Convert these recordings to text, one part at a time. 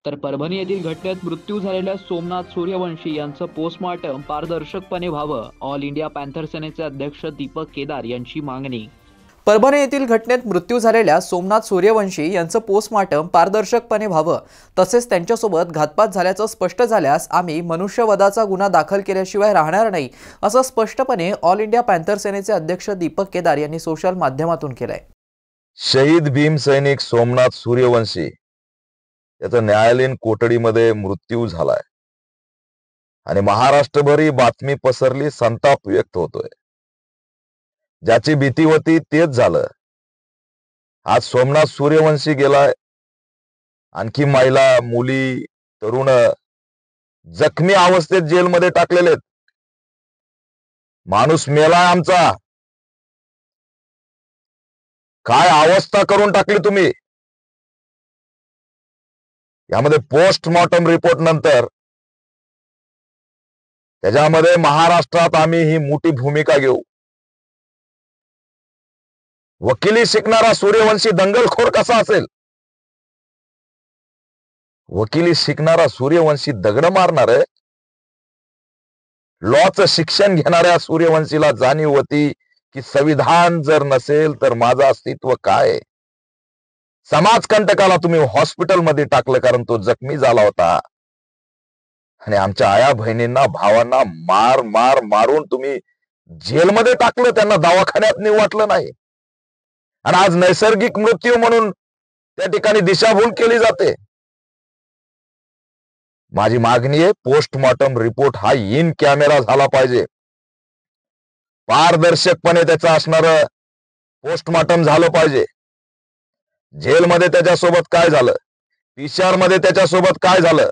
तर परभणी येथील घटनेत मृत्यू झालेल्या सोमनाथ सूर्यवंशी यांचं पोस्टमॉर्टम पारदर्शकपणे व्हावं, ऑल इंडिया पॅन्थर सेनेचे अध्यक्ष दीपक केदार यांची मागणी. परभणी येथील घटनेत मृत्यू झालेल्या सोमनाथ सूर्यवंशी यांचं पोस्टमॉर्टम पारदर्शकपणे व्हावं, तसेच त्यांच्यासोबत घातपात झाल्याचं स्पष्ट झाल्यास आम्ही मनुष्यवधाचा गुन्हा दाखल केल्याशिवाय राहणार नाही, असं स्पष्टपणे ऑल इंडिया पॅन्थर सेनेचे अध्यक्ष दीपक केदार यांनी सोशल माध्यमातून केलंय. शहीद भीम सैनिक सोमनाथ सूर्यवंशी याचा न्यायालयीन कोठडीमध्ये मृत्यू झालाय आणि महाराष्ट्रभर ही बातमी पसरली, संताप व्यक्त होतोय. ज्याची भीती होती तेच झालं. आज सोमनाथ सूर्यवंशी गेलाय, आणखी महिला, मुली, तरुण जखमी अवस्थेत जेलमध्ये टाकलेले. माणूस मेलाय आमचा. काय अवस्था करून टाकली तुम्ही. यामध्ये पोस्टमॉर्टम रिपोर्ट नंतर त्याच्यामध्ये महाराष्ट्रात आम्ही ही मोठी भूमिका घेऊ. वकिली शिकणारा सूर्यवंशी दंगलखोर कसा असेल? वकिली शिकणारा सूर्यवंशी दगड मारणार आहे. लॉचं शिक्षण घेणाऱ्या सूर्यवंशीला जाणीव होती की संविधान जर नसेल तर माझं अस्तित्व काय. समाजकंटकाला तुम्ही हॉस्पिटलमध्ये टाकलं कारण तो जखमी झाला होता, आणि आमच्या आया बहिणींना, भावांना मार मार मारून तुम्ही जेलमध्ये टाकलं. त्यांना दवाखान्यात नेऊ वाटलं नाही, आणि आज नैसर्गिक मृत्यू म्हणून त्या ठिकाणी दिशाभूल केली जाते. माझी मागणी आहे, पोस्टमॉर्टम रिपोर्ट हा इन कॅमेरा झाला पाहिजे. पारदर्शकपणे त्याचं असणार पोस्टमॉर्टम झालं पाहिजे. जेलमध्ये त्याच्यासोबत काय झालं, पीसीआर मध्ये त्याच्यासोबत काय झालं,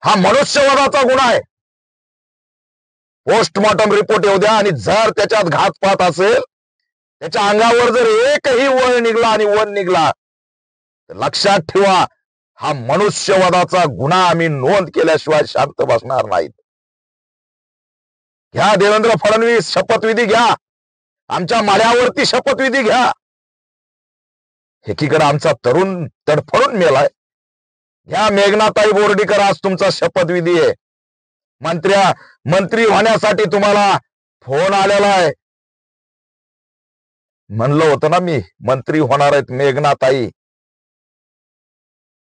हा मनुष्यवधाचा गुन्हा आहे. पोस्टमॉर्टम रिपोर्ट येऊ द्या, आणि जर त्याच्यात घातपात असेल, त्याच्या अंगावर जर एकही वळ निघला आणि वन निघला, तर लक्षात ठेवा, हा मनुष्यवधाचा गुन्हा आम्ही नोंद केल्याशिवाय शांत बसणार नाहीत. घ्या देवेंद्र फडणवीस, शपथविधी घ्या. आमच्या माड्यावरती शपथविधी घ्या. एकीकडे आमचा तरुण तडफडून मेलाय. घ्या मेघनाताई बोर्डीकर, आज तुमचा शपथविधी आहे. मंत्री होण्यासाठी तुम्हाला फोन आलेला आहे. म्हणलं होतं ना मी, मंत्री होणार आहेत मेघनाताई.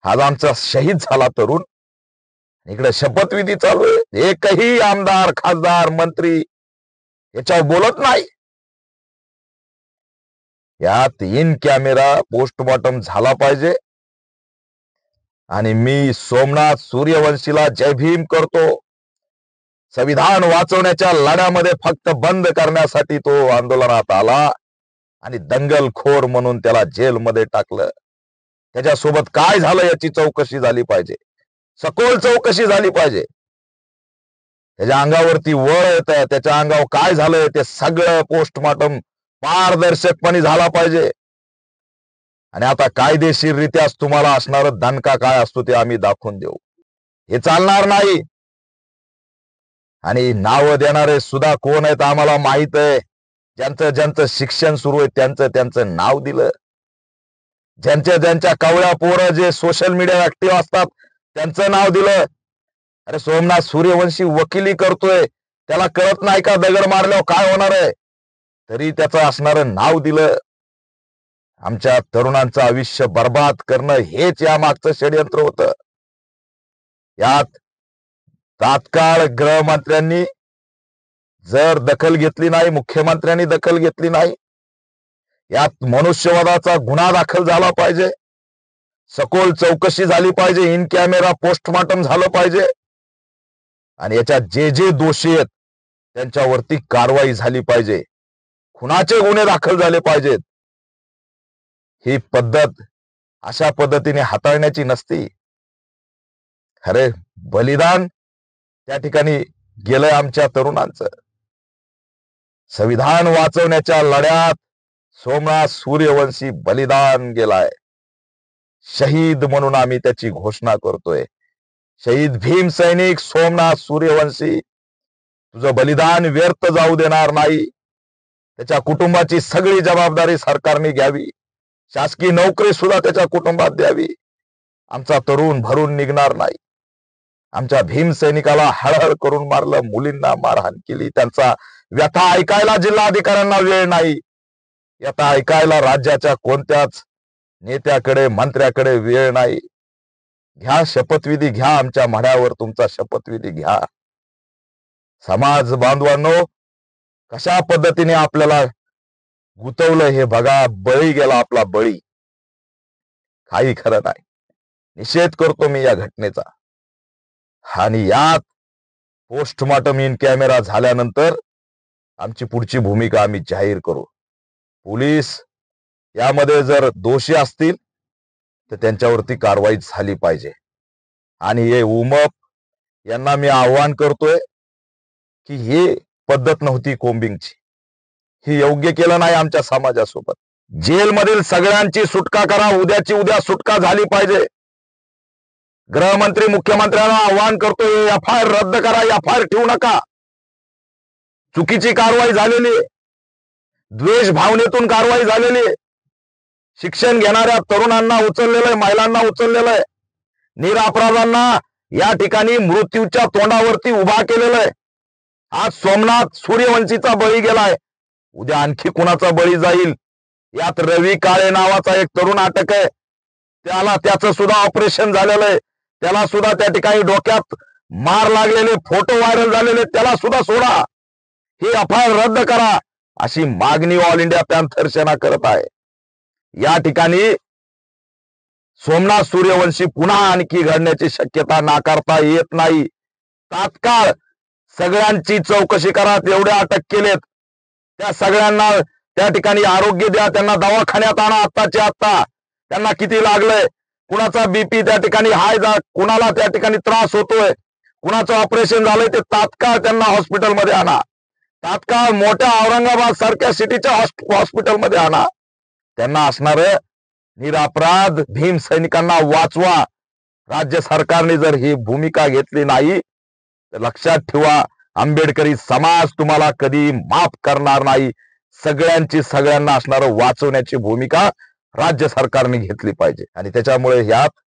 आज आमचा शहीद झाला तरुण, इकडे शपथविधी चालू आहे. एकही आमदार, खासदार, मंत्री याच्यावर बोलत नाही. यात इन कॅमेरा पोस्टमॉर्टम झाला पाहिजे. आणि मी सोमनाथ सूर्यवंशीला जय भीम करतो. संविधान वाचवण्याच्या लढ्यामध्ये फक्त बंद करण्यासाठी तो आंदोलनात आला, आणि दंगलखोर म्हणून त्याला जेलमध्ये टाकलं. त्याच्यासोबत काय झालं याची चौकशी झाली पाहिजे, सखोल चौकशी झाली पाहिजे. त्याच्या अंगावरती वळ येत आहे, त्याच्या अंगावर काय झालंय ते सगळं पोस्टमॉर्टम पारदर्शकपणे झाला पाहिजे. आणि आता कायदेशीररित्याच तुम्हाला असणार दणका काय असतो ते आम्ही दाखवून देऊ. हे चालणार नाही. आणि नाव देणारे सुद्धा कोण आहेत आम्हाला माहित आहे. ज्यांचं शिक्षण सुरू आहे त्यांचं नाव दिलं. ज्यांच्या कवळ्या पोरं जे सोशल मीडिया ऍक्टिव्ह असतात त्यांचं नाव दिलं. अरे सोमनाथ सूर्यवंशी वकिली करतोय, त्याला कळत नाही का दगड मारल्यावर काय होणार आहे, तरी त्याचं असणारं नाव दिलं. आमच्या तरुणांचं आयुष्य बर्बाद करणं हेच या मागचं षडयंत्र होतं. यात तात्काळ गृहमंत्र्यांनी जर दखल घेतली नाही, मुख्यमंत्र्यांनी दखल घेतली नाही, यात मनुष्यवधाचा गुन्हा दाखल झाला पाहिजे. सखोल चौकशी झाली पाहिजे. इन कॅमेरा पोस्टमॉर्टम झालं पाहिजे. आणि याच्यात जे दोषी आहेत त्यांच्यावरती कारवाई झाली पाहिजे. खुनाचे गुन्हे दाखल झाले पाहिजेत. ही पद्धत अशा पद्धतीने हाताळण्याची नसती. खरे बलिदान त्या ठिकाणी गेलंय आमच्या तरुणांचं. संविधान वाचवण्याच्या लढ्यात सोमनाथ सूर्यवंशी बलिदान गेलाय. शहीद म्हणून आम्ही त्याची घोषणा करतोय. शहीद भीम सैनिक सोमनाथ सूर्यवंशी, तुझं बलिदान व्यर्थ जाऊ देणार नाही. त्याच्या कुटुंबाची सगळी जबाबदारी सरकारने घ्यावी. शासकीय नोकरी सुद्धा त्याच्या कुटुंबात द्यावी. आमचा तरुण भरून निघणार नाही. आमच्या भीम सैनिकाला हळहळ करून मारलं, मुलींना मारहाण केली, त्यांचा व्यथा ऐकायला जिल्हाधिकाऱ्यांना वेळ नाही. व्यथा ऐकायला राज्याच्या कोणत्याच नेत्याकडे मंत्र्याकडे वेळ नाही. घ्या शपथविधी, घ्या आमच्या माढ्यावर तुमचा शपथविधी घ्या. समाज बांधवांनो, कशा पद्धतीने आपल्याला गुतवलं हे बघा. बळी गेला आपला बळी. काही खरं नाही. निषेध करतो मी या घटनेचा. आणि यात पोस्टमॉर्टम इन कॅमेरा झाल्यानंतर आमची पुढची भूमिका आम्ही जाहीर करू. पोलीस यामध्ये जर दोषी असतील तर त्यांच्यावरती कारवाई झाली पाहिजे. आणि हे उमप यांना मी आव्हान करतोय की ही पद्धत नव्हती कोम्बिंगची. ही योग्य केलं नाही आमच्या समाजासोबत. जेलमधील सगळ्यांची सुटका करा. उद्याची उद्या सुटका झाली पाहिजे. गृहमंत्री मुख्यमंत्र्यांना आव्हान करतोय, एफआयआर रद्द करा, एफआयआर ठेवू नका. चुकीची कारवाई झालेली आहे. द्वेष भावनेतून कारवाई झालेली आहे. शिक्षण घेणाऱ्या तरुणांना उचललेलं आहे, महिलांना उचललेलं आहे. निरपराधांना या ठिकाणी मृत्यूच्या तोंडावरती उभा केलेलं आहे. आज सोमनाथ सूर्यवंशीचा बळी गेलाय. उद्या आणखी कुणाचा बळी जाईल. यात रवी काळे नावाचा एक तरुण अटक आहे. त्याचं सुद्धा ऑपरेशन झालेलं आहे. त्याला सुद्धा त्या ठिकाणी डोक्यात मार लागलेले फोटो व्हायरल झालेले, त्याला सुद्धा सोडा. ही एफआयआर रद्द करा अशी मागणी ऑल इंडिया पॅन्थर सेना करत आहे. या ठिकाणी सोमनाथ सूर्यवंशी पुन्हा आणखी घडण्याची शक्यता नाकारता येत नाही. तात्काळ सगळ्यांची चौकशी करा. एवढे अटक केलेत त्या सगळ्यांना त्या ठिकाणी आरोग्य द्या. त्यांना दवाखान्यात आणा आत्ताच्या आत्ता. त्यांना किती लागलंय, कुणाचा बीपी त्या ठिकाणी हाय कुणाला त्या ठिकाणी त्रास होतोय, कुणाचं ऑपरेशन झालंय, ते तात्काळ त्यांना हॉस्पिटलमध्ये आणा. तात्काळ मोठ्या औरंगाबाद सारख्या सिटीच्या हॉस्पिटलमध्ये आणा. त्यांना असणार निरपराध भीम सैनिकांना वाचवा. राज्य सरकारने जर ही भूमिका घेतली नाही तर लक्षात ठेवा, आंबेडकरी समाज तुम्हाला कधी माफ करणार नाही. सगळ्यांना असणार वाचवण्याची भूमिका राज्य सरकारने घेतली पाहिजे. आणि त्याच्यामुळे यात